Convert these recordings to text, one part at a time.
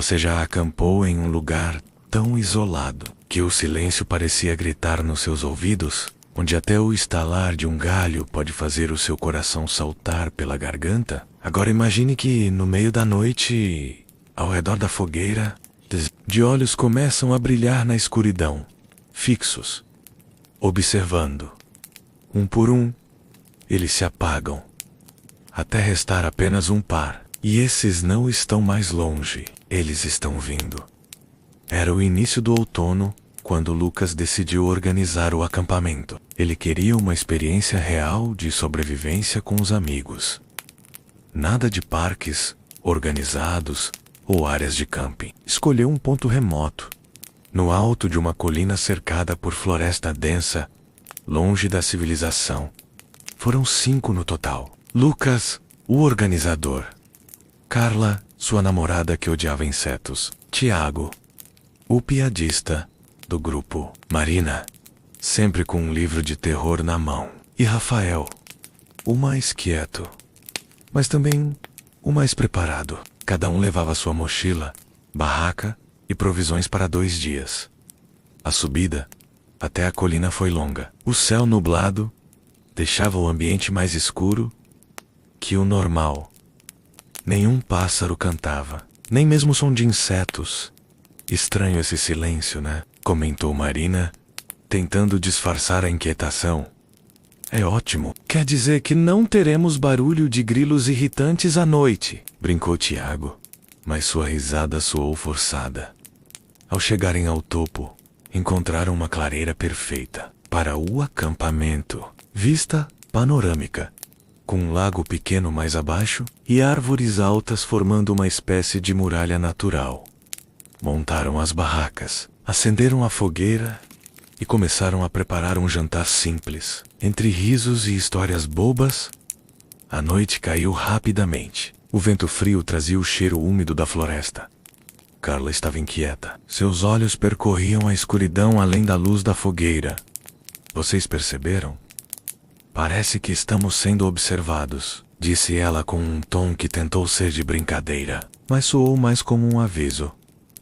Você já acampou em um lugar tão isolado que o silêncio parecia gritar nos seus ouvidos, onde até o estalar de um galho pode fazer o seu coração saltar pela garganta? Agora imagine que, no meio da noite, ao redor da fogueira, de olhos começam a brilhar na escuridão, fixos, observando. Um por um, eles se apagam, até restar apenas um par. E esses não estão mais longe, eles estão vindo. Era o início do outono, quando Lucas decidiu organizar o acampamento. Ele queria uma experiência real de sobrevivência com os amigos. Nada de parques organizados ou áreas de camping. Escolheu um ponto remoto, no alto de uma colina cercada por floresta densa, longe da civilização. Foram 5 no total. Lucas, o organizador. Carla, sua namorada que odiava insetos. Tiago, o piadista do grupo. Marina, sempre com um livro de terror na mão. E Rafael, o mais quieto, mas também o mais preparado. Cada um levava sua mochila, barraca e provisões para 2 dias. A subida até a colina foi longa. O céu nublado deixava o ambiente mais escuro que o normal. Nenhum pássaro cantava, nem mesmo som de insetos. Estranho esse silêncio, né? Comentou Marina, tentando disfarçar a inquietação. É ótimo. Quer dizer que não teremos barulho de grilos irritantes à noite, brincou Tiago, mas sua risada soou forçada. Ao chegarem ao topo, encontraram uma clareira perfeita para o acampamento. Vista panorâmica, com um lago pequeno mais abaixo e árvores altas formando uma espécie de muralha natural. Montaram as barracas, acenderam a fogueira e começaram a preparar um jantar simples. Entre risos e histórias bobas, a noite caiu rapidamente. O vento frio trazia o cheiro úmido da floresta. Carla estava inquieta. Seus olhos percorriam a escuridão além da luz da fogueira. Vocês perceberam? Parece que estamos sendo observados, disse ela com um tom que tentou ser de brincadeira, mas soou mais como um aviso.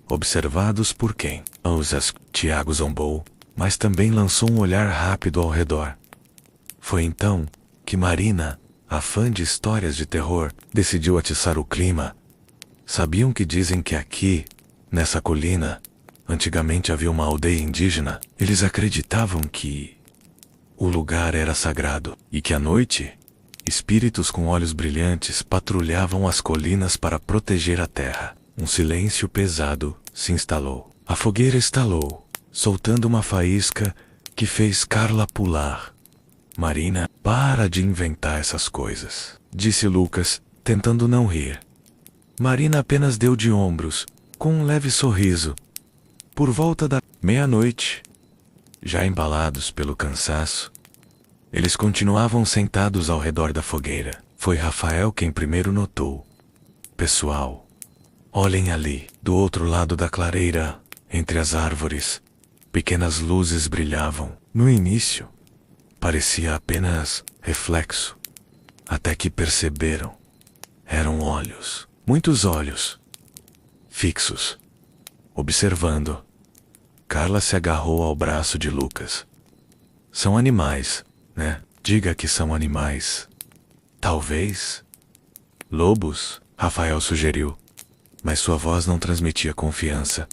Observados por quem? Ousas, Tiago zombou, mas também lançou um olhar rápido ao redor. Foi então que Marina, a fã de histórias de terror, decidiu atiçar o clima. Sabiam que dizem que aqui, nessa colina, antigamente havia uma aldeia indígena? Eles acreditavam que o lugar era sagrado e que à noite, espíritos com olhos brilhantes patrulhavam as colinas para proteger a terra. Um silêncio pesado se instalou. A fogueira estalou, soltando uma faísca que fez Carla pular. Marina, para de inventar essas coisas, disse Lucas, tentando não rir. Marina apenas deu de ombros, com um leve sorriso. Por volta da meia-noite, já embalados pelo cansaço, eles continuavam sentados ao redor da fogueira. Foi Rafael quem primeiro notou. Pessoal, olhem ali, do outro lado da clareira, entre as árvores, pequenas luzes brilhavam. No início, parecia apenas reflexo, até que perceberam. Eram olhos, muitos olhos, fixos, observando. Carla se agarrou ao braço de Lucas. São animais, né? Diga que são animais. Talvez. Lobos, Rafael sugeriu, mas sua voz não transmitia confiança.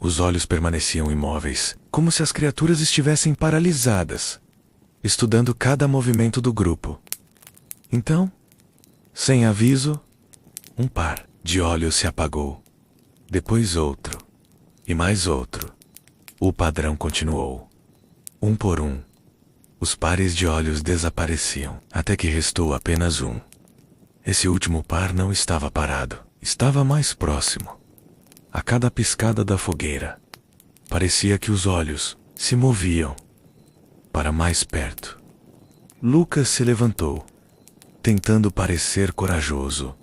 Os olhos permaneciam imóveis, como se as criaturas estivessem paralisadas, estudando cada movimento do grupo. Então, sem aviso, um par de olhos se apagou. Depois outro, e mais outro. O padrão continuou. Um por um, os pares de olhos desapareciam, até que restou apenas um. Esse último par não estava parado, estava mais próximo. A cada piscada da fogueira, parecia que os olhos se moviam para mais perto. Lucas se levantou, tentando parecer corajoso.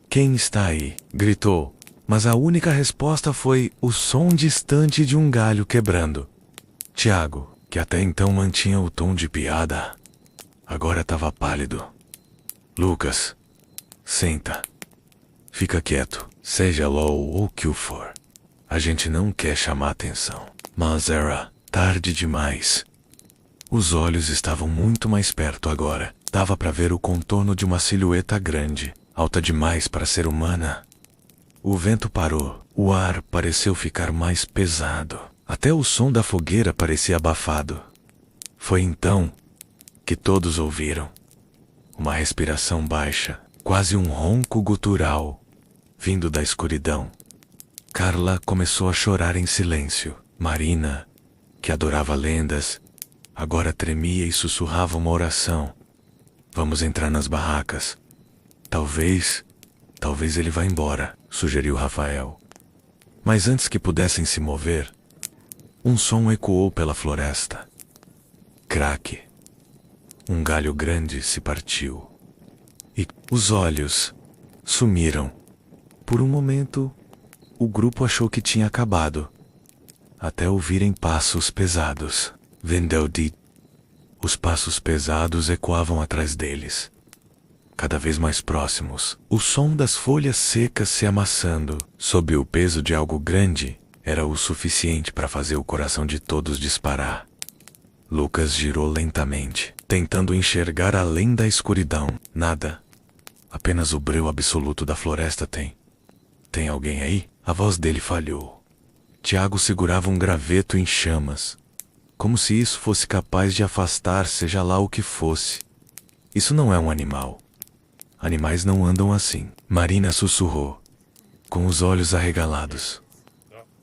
Quem está aí? Gritou. Mas a única resposta foi o som distante de um galho quebrando. Tiago, que até então mantinha o tom de piada, agora estava pálido. Lucas, senta. Fica quieto, seja LOL ou o que for. A gente não quer chamar atenção. Mas era tarde demais. Os olhos estavam muito mais perto agora. Dava para ver o contorno de uma silhueta grande, alta demais para ser humana. O vento parou. O ar pareceu ficar mais pesado. Até o som da fogueira parecia abafado. Foi então que todos ouviram uma respiração baixa, quase um ronco gutural, vindo da escuridão. Carla começou a chorar em silêncio. Marina, que adorava lendas, agora tremia e sussurrava uma oração. Vamos entrar nas barracas. Talvez ele vá embora, sugeriu Rafael. Mas antes que pudessem se mover, um som ecoou pela floresta. Craque. Um galho grande se partiu. E os olhos sumiram. Por um momento, o grupo achou que tinha acabado, até ouvirem passos pesados. Vendeldi. Os passos pesados ecoavam atrás deles, cada vez mais próximos. O som das folhas secas se amassando, sob o peso de algo grande, era o suficiente para fazer o coração de todos disparar. Lucas girou lentamente, tentando enxergar além da escuridão. Nada. Apenas o breu absoluto da floresta. Tem alguém aí? A voz dele falhou. Tiago segurava um graveto em chamas, como se isso fosse capaz de afastar seja lá o que fosse. Isso não é um animal. Animais não andam assim. Marina sussurrou, com os olhos arregalados.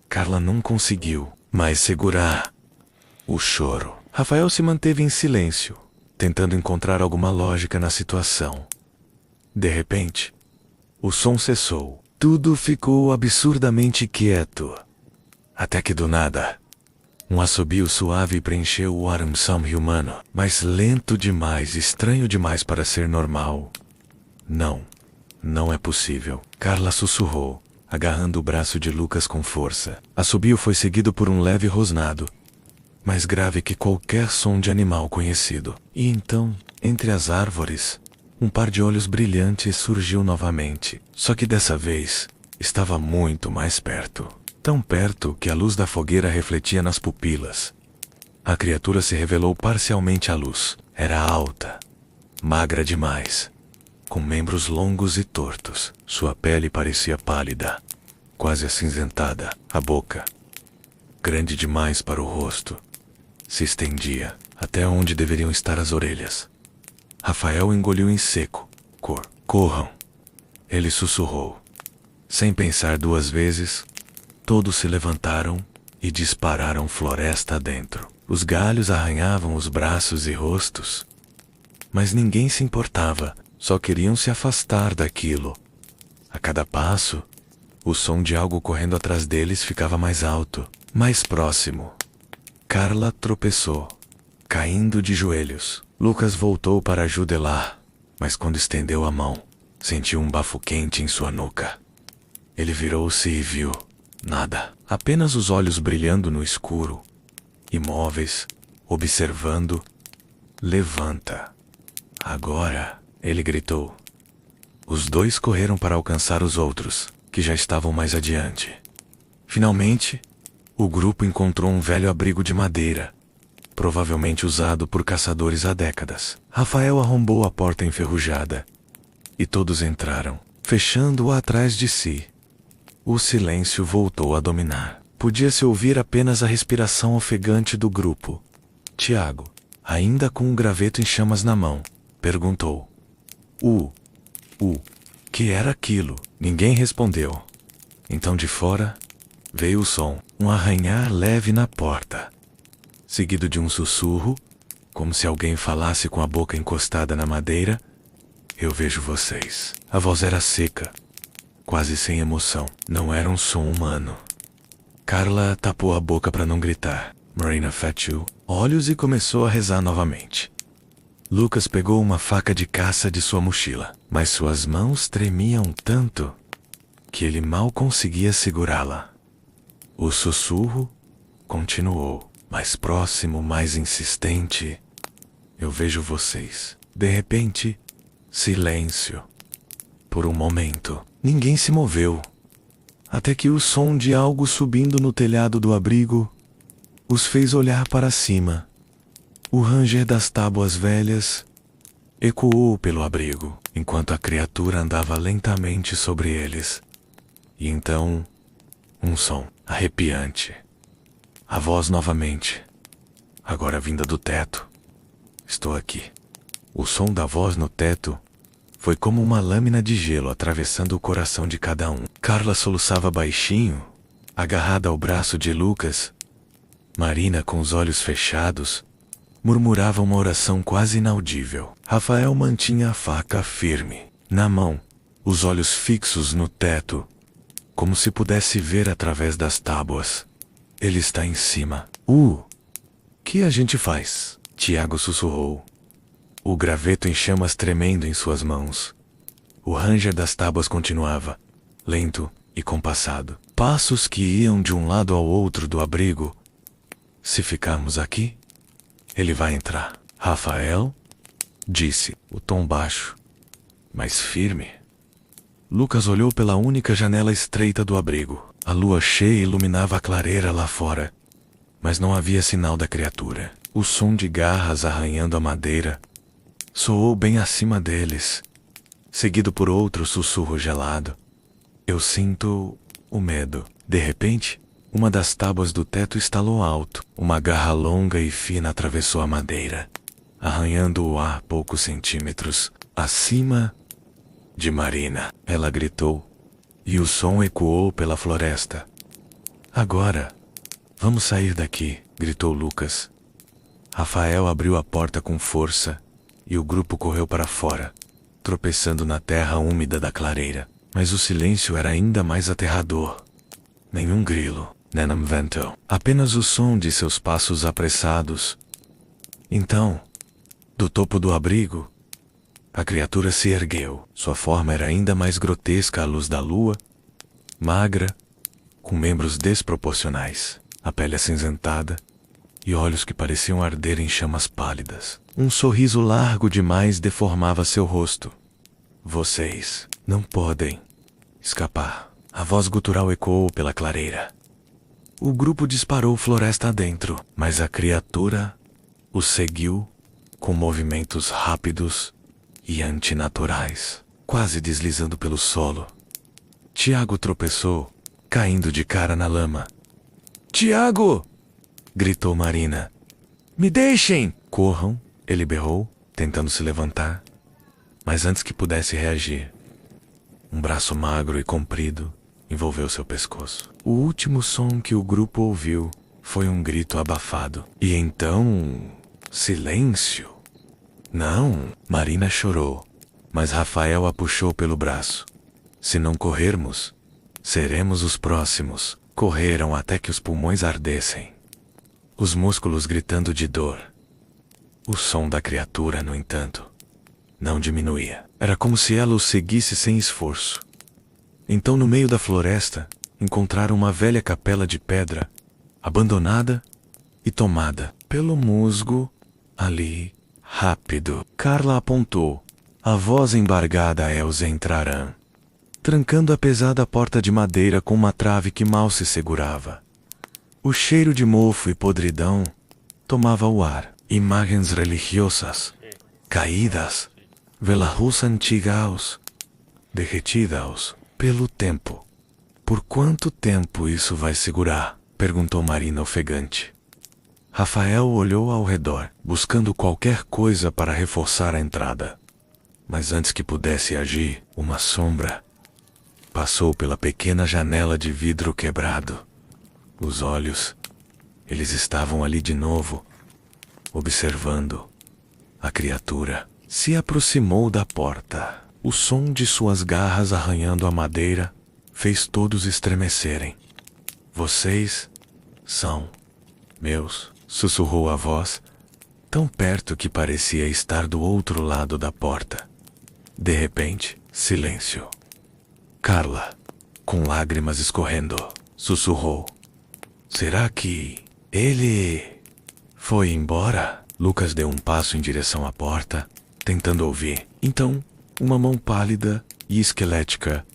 Carla não conseguiu mais segurar o choro. Rafael se manteve em silêncio, tentando encontrar alguma lógica na situação. De repente, o som cessou. Tudo ficou absurdamente quieto. Até que do nada, um assobio suave preencheu o ar humano, mas lento demais, estranho demais para ser normal. Não é possível. Carla sussurrou, agarrando o braço de Lucas com força. Assobio foi seguido por um leve rosnado, mais grave que qualquer som de animal conhecido. E então, entre as árvores, um par de olhos brilhantes surgiu novamente. Só que dessa vez, estava muito mais perto. Tão perto que a luz da fogueira refletia nas pupilas. A criatura se revelou parcialmente à luz. Era alta, magra demais, com membros longos e tortos. Sua pele parecia pálida, quase acinzentada. A boca, grande demais para o rosto, se estendia até onde deveriam estar as orelhas. Rafael engoliu em seco. Corram! Ele sussurrou. Sem pensar duas vezes, todos se levantaram e dispararam floresta adentro. Os galhos arranhavam os braços e rostos, mas ninguém se importava, só queriam se afastar daquilo. A cada passo, o som de algo correndo atrás deles ficava mais alto, mais próximo. Carla tropeçou, caindo de joelhos. Lucas voltou para ajudá-la, mas quando estendeu a mão, sentiu um bafo quente em sua nuca. Ele virou-se e viu nada, apenas os olhos brilhando no escuro, imóveis, observando. Levanta. Agora, ele gritou. Os dois correram para alcançar os outros, que já estavam mais adiante. Finalmente, o grupo encontrou um velho abrigo de madeira, provavelmente usado por caçadores há décadas. Rafael arrombou a porta enferrujada, e todos entraram, fechando-a atrás de si. O silêncio voltou a dominar. Podia-se ouvir apenas a respiração ofegante do grupo. Tiago, ainda com um graveto em chamas na mão, perguntou. Que era aquilo? Ninguém respondeu. Então de fora, veio o som, um arranhar leve na porta, seguido de um sussurro, como se alguém falasse com a boca encostada na madeira. Eu vejo vocês. A voz era seca, quase sem emoção. Não era um som humano. Carla tapou a boca para não gritar. Marina fechou olhos e começou a rezar novamente. Lucas pegou uma faca de caça de sua mochila, mas suas mãos tremiam tanto que ele mal conseguia segurá-la. O sussurro continuou, mais próximo, mais insistente. Eu vejo vocês. De repente, silêncio. Por um momento, Ninguém se moveu, até que o som de algo subindo no telhado do abrigo os fez olhar para cima. O ranger das tábuas velhas ecoou pelo abrigo, enquanto a criatura andava lentamente sobre eles. E então, um som arrepiante. A voz novamente, agora vinda do teto. Estou aqui. O som da voz no teto foi como uma lâmina de gelo atravessando o coração de cada um. Carla soluçava baixinho, agarrada ao braço de Lucas. Marina, com os olhos fechados, murmurava uma oração quase inaudível. Rafael mantinha a faca firme na mão, os olhos fixos no teto, como se pudesse ver através das tábuas. Ele está em cima. Que a gente faz? Tiago sussurrou, o graveto em chamas tremendo em suas mãos. O ranger das tábuas continuava, lento e compassado. Passos que iam de um lado ao outro do abrigo. Se ficarmos aqui, ele vai entrar. Rafael, disse, o tom baixo, mas firme. Lucas olhou pela única janela estreita do abrigo. A lua cheia iluminava a clareira lá fora, mas não havia sinal da criatura. O som de garras arranhando a madeira soou bem acima deles, seguido por outro sussurro gelado. Eu sinto o medo. De repente, uma das tábuas do teto estalou alto. Uma garra longa e fina atravessou a madeira, arranhando o ar poucos centímetros acima de Marina. Ela gritou, e o som ecoou pela floresta. Agora, vamos sair daqui, gritou Lucas. Rafael abriu a porta com força, e o grupo correu para fora, tropeçando na terra úmida da clareira. Mas o silêncio era ainda mais aterrador. Nenhum grilo, nenhum vento, apenas o som de seus passos apressados. Então, do topo do abrigo, a criatura se ergueu. Sua forma era ainda mais grotesca à luz da lua, magra, com membros desproporcionais, a pele acinzentada e olhos que pareciam arder em chamas pálidas. Um sorriso largo demais deformava seu rosto. Vocês não podem escapar. A voz gutural ecoou pela clareira. O grupo disparou floresta adentro, mas a criatura os seguiu com movimentos rápidos e antinaturais, quase deslizando pelo solo. Tiago tropeçou, caindo de cara na lama. Tiago! Gritou Marina. Me deixem! Corram! Ele berrou, tentando se levantar. Mas antes que pudesse reagir, um braço magro e comprido envolveu seu pescoço. O último som que o grupo ouviu foi um grito abafado. E então... silêncio. Não, Marina chorou, mas Rafael a puxou pelo braço. Se não corrermos, seremos os próximos. Correram até que os pulmões ardessem, os músculos gritando de dor. O som da criatura, no entanto, não diminuía. Era como se ela os seguisse sem esforço. Então, no meio da floresta, encontraram uma velha capela de pedra, abandonada e tomada pelo musgo. Ali, rápido, Carla apontou. A voz embargada é os entrarão, trancando a pesada porta de madeira com uma trave que mal se segurava. O cheiro de mofo e podridão tomava o ar. Imagens religiosas, caídas, velas antigas, derretidas pelo tempo. Por quanto tempo isso vai segurar? Perguntou Marina ofegante. Rafael olhou ao redor, buscando qualquer coisa para reforçar a entrada. Mas antes que pudesse agir, uma sombra passou pela pequena janela de vidro quebrado. Os olhos, eles estavam ali de novo, observando. A criatura se aproximou da porta. O som de suas garras arranhando a madeira fez todos estremecerem. Vocês são meus, sussurrou a voz, tão perto que parecia estar do outro lado da porta. De repente, silêncio. Carla, com lágrimas escorrendo, sussurrou. Será que ele foi embora? Lucas deu um passo em direção à porta, tentando ouvir. Então, uma mão pálida e esquelética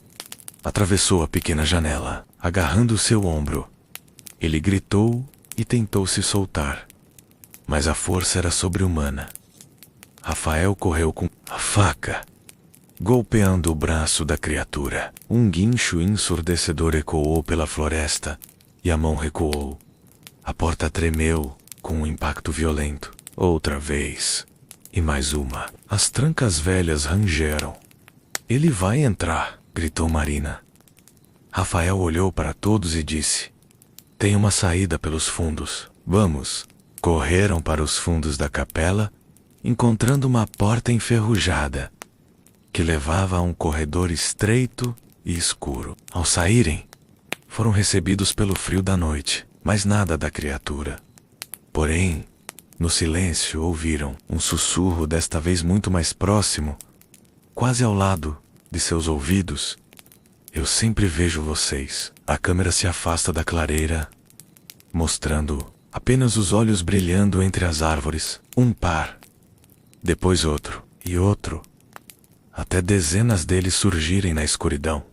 atravessou a pequena janela, agarrando seu ombro. Ele gritou e tentou se soltar, mas a força era sobre-humana. Rafael correu com a faca, golpeando o braço da criatura. Um guincho ensurdecedor ecoou pela floresta e a mão recuou. A porta tremeu com um impacto violento. Outra vez. E mais uma. As trancas velhas rangeram. Ele vai entrar, gritou Marina. Rafael olhou para todos e disse: tem uma saída pelos fundos. Vamos. Correram para os fundos da capela, encontrando uma porta enferrujada que levava a um corredor estreito e escuro. Ao saírem, foram recebidos pelo frio da noite, mas nada da criatura. Porém, no silêncio ouviram um sussurro, desta vez muito mais próximo, quase ao lado de seus ouvidos. Eu sempre vejo vocês. A câmera se afasta da clareira, mostrando apenas os olhos brilhando entre as árvores. Um par, depois outro e outro, até dezenas deles surgirem na escuridão.